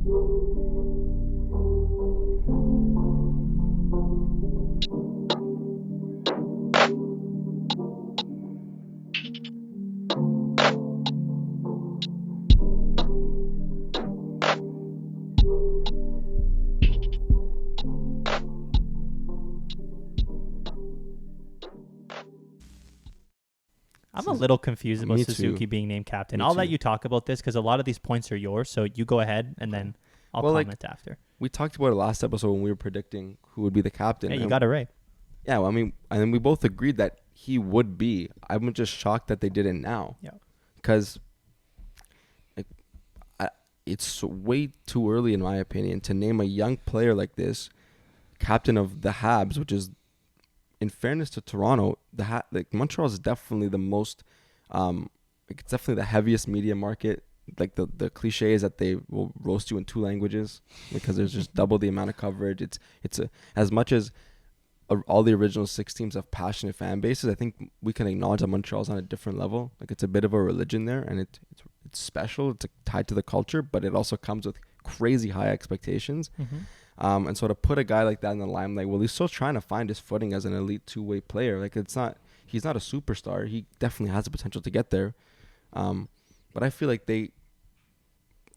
I'm a little confused about Suzuki being named captain. I'll let you talk about this because a lot of these points are yours. So you go ahead and then I'll comment after. We talked about it last episode when we were predicting who would be the captain. Hey, you got it right. Yeah, well, I mean, and we both agreed that he would be. I'm just shocked that they didn't now. Yeah. Because it's way too early, in my opinion, to name a young player like this captain of the Habs, which is, in fairness to Toronto, Montreal is definitely the most, it's definitely the heaviest media market. Like the cliche is that they will roast you in 2 languages because there's just double the amount of coverage. It's as much as all the original 6 teams have passionate fan bases. I think we can acknowledge that Montreal's on a different level. Like it's a bit of a religion there, and it's special. It's tied to the culture, but it also comes with crazy high expectations. Mm-hmm. And so to put a guy like that in the limelight, well, he's still trying to find his footing as an elite 2-way player. Like he's not a superstar. He definitely has the potential to get there. But I feel like they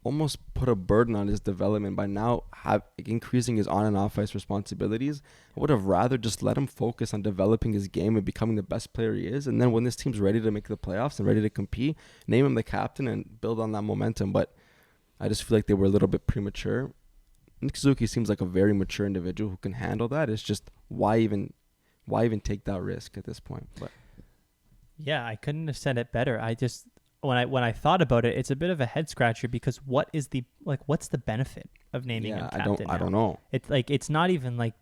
almost put a burden on his development by now increasing his on and off ice responsibilities. I would have rather just let him focus on developing his game and becoming the best player he is. And then when this team's ready to make the playoffs and ready to compete, name him the captain and build on that momentum. But I just feel like they were a little bit premature. Nick Suzuki seems like a very mature individual who can handle that. It's just why even take that risk at this point? But yeah, I couldn't have said it better. I just when I thought about it, it's a bit of a head scratcher because what's the benefit of naming him captain? I don't know. It's not even like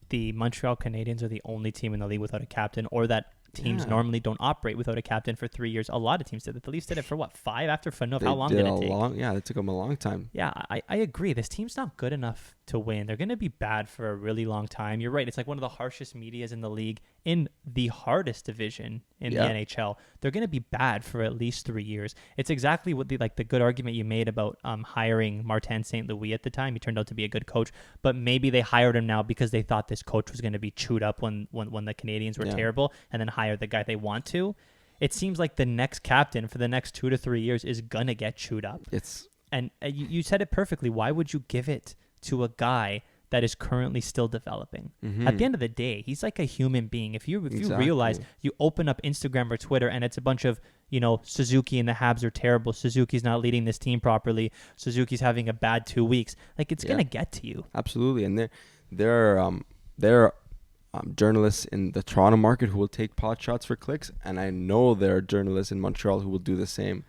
the Montreal Canadiens are the only team in the league without a captain, or that teams normally don't operate without a captain for 3 years. A lot of teams did it. The Leafs did it for 5 after Phaneuf. How long did it take? It took them a long time. Yeah, I agree. This team's not good enough to win. They're going to be bad for a really long time. You're right. It's like one of the harshest medias in the league, in the hardest division in the NHL. They're going to be bad for at least 3 years. It's exactly what the good argument you made about hiring Martin St. Louis at the time. He turned out to be a good coach, but maybe they hired him now because they thought this coach was going to be chewed up when the Canadiens were terrible, and then hire the guy they want to. It seems like the next captain for the next 2 to 3 years is going to get chewed up. And you said it perfectly. Why would you give it to a guy that is currently still developing? Mm-hmm. At the end of the day, he's like a human being. If you realize, you open up Instagram or Twitter and it's a bunch of, Suzuki and the Habs are terrible. Suzuki's not leading this team properly. Suzuki's having a bad 2 weeks. Like, it's going to get to you. Absolutely. And there are journalists in the Toronto market who will take pot shots for clicks. And I know there are journalists in Montreal who will do the same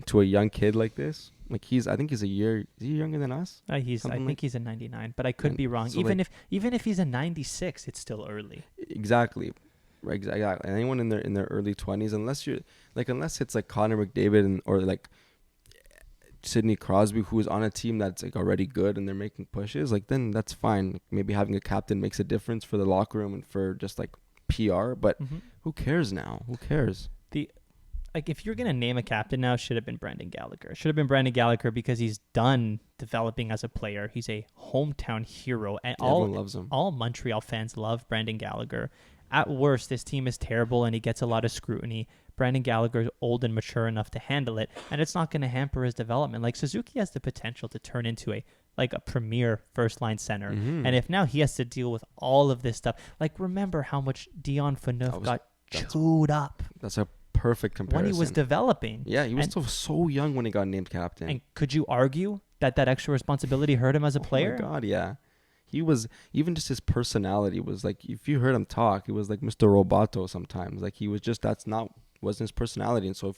to a young kid like this. Like I think he's a year. Is he younger than us? I think he's a 99, but I could be wrong. So even if he's a 96, it's still early. Exactly. Anyone in their early 20s, unless it's like Connor McDavid or like Sidney Crosby, who is on a team that's like already good and they're making pushes, like then that's fine. Maybe having a captain makes a difference for the locker room and for just like PR. But who cares now? Who cares? If you're going to name a captain now, should have been Brendan Gallagher. Should have been Brendan Gallagher because he's done developing as a player. He's a hometown hero. And everyone loves him. All Montreal fans love Brendan Gallagher. At worst, this team is terrible and he gets a lot of scrutiny. Brendan Gallagher is old and mature enough to handle it, and it's not going to hamper his development. Like, Suzuki has the potential to turn into a premier first-line center. Mm-hmm. And if now he has to deal with all of this stuff, like, remember how much Dion Phaneuf got chewed up. That's a perfect comparison. When he was developing. Yeah, he was still so young when he got named captain. And could you argue that extra responsibility hurt him as a player? Oh my God, yeah. He was, even just his personality was like, if you heard him talk, it was like Mr. Roboto sometimes. Like he was just, wasn't his personality. And so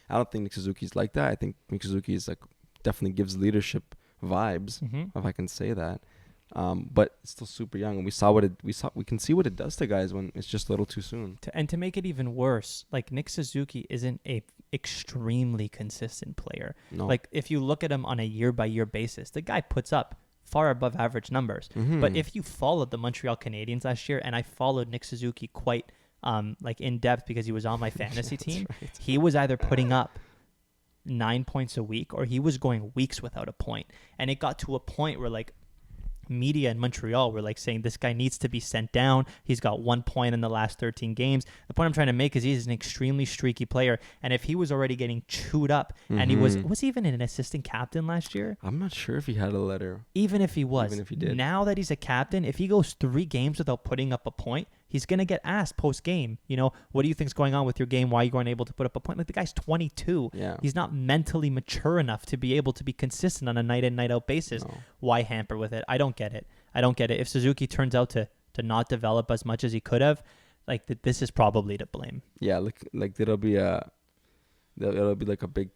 I don't think Nick Suzuki's like that. I think Nick Suzuki is like, definitely gives leadership vibes, if I can say that. But it's still super young, and we can see what it does to guys when it's just a little too soon. To make it even worse, like Nick Suzuki isn't a extremely consistent player. No. Like if you look at him on a year by year basis, the guy puts up far above average numbers. Mm-hmm. But if you followed the Montreal Canadiens last year, and I followed Nick Suzuki quite in depth because he was on my fantasy team, right. He was either putting up 9 points a week, or he was going weeks without a point. And it got to a point where like media in Montreal were like saying this guy needs to be sent down. He's got 1 point in the last 13 games. The point I'm trying to make is he's an extremely streaky player, and if he was already getting chewed up, and he was he even an assistant captain last year? I'm not sure if he had a letter. Even if he was, even if he did. Now that he's a captain, if he goes 3 games without putting up a point, he's going to get asked post-game, what do you think's going on with your game? Why are you going able to put up a point? Like, the guy's 22. Yeah. He's not mentally mature enough to be able to be consistent on a night in, night out basis. No. Why hamper with it? I don't get it. If Suzuki turns out to not develop as much as he could have, like, this is probably to blame. Yeah, like it'll be like a big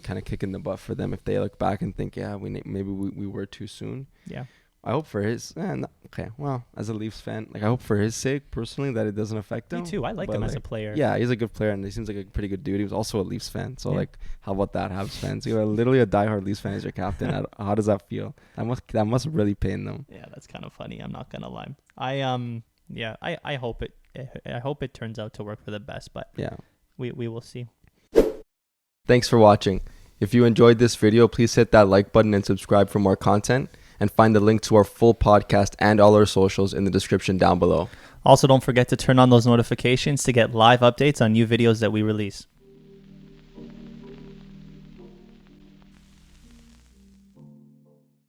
kind of kick in the butt for them if they look back and think, yeah, maybe we were too soon. Yeah. I hope for his as a Leafs fan, like I hope for his sake personally that it doesn't affect him. Me too. I like him as a player. Yeah, he's a good player and he seems like a pretty good dude. He was also a Leafs fan, so like, how about that, Habs fans? You're literally a diehard Leafs fan as your captain. How does that feel? That must really pain them. Yeah, that's kind of funny. I'm not gonna lie. I hope it turns out to work for the best, but yeah, we will see. Thanks for watching. If you enjoyed this video, please hit that like button and subscribe for more content. And find the link to our full podcast and all our socials in the description down below. Also, don't forget to turn on those notifications to get live updates on new videos that we release.